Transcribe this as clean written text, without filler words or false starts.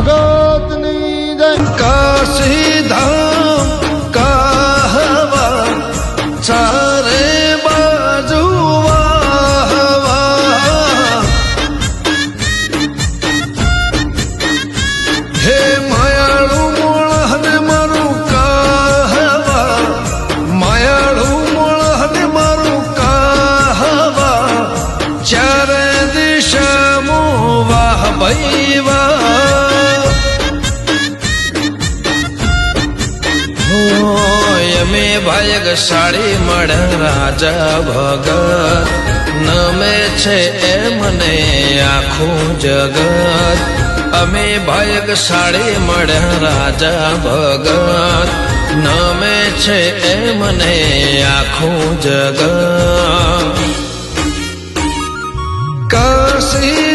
ભગતની જય કાશી ધામ કહવા ચારે બાજુ વાહવા હે માયાળું મોળહને મારું કહવા માયાળું મોળહને મારું કહવા ચારે દિશામાં વાહ ભાઈ વાહ અમે ભાગ્યશાળી મળ રાજા ભગત નમે છે એ મને આખું જગત અમે ભાગ્યશાળી મળ રાજા ભગત નમે છે એ મને આખું જગત કાશી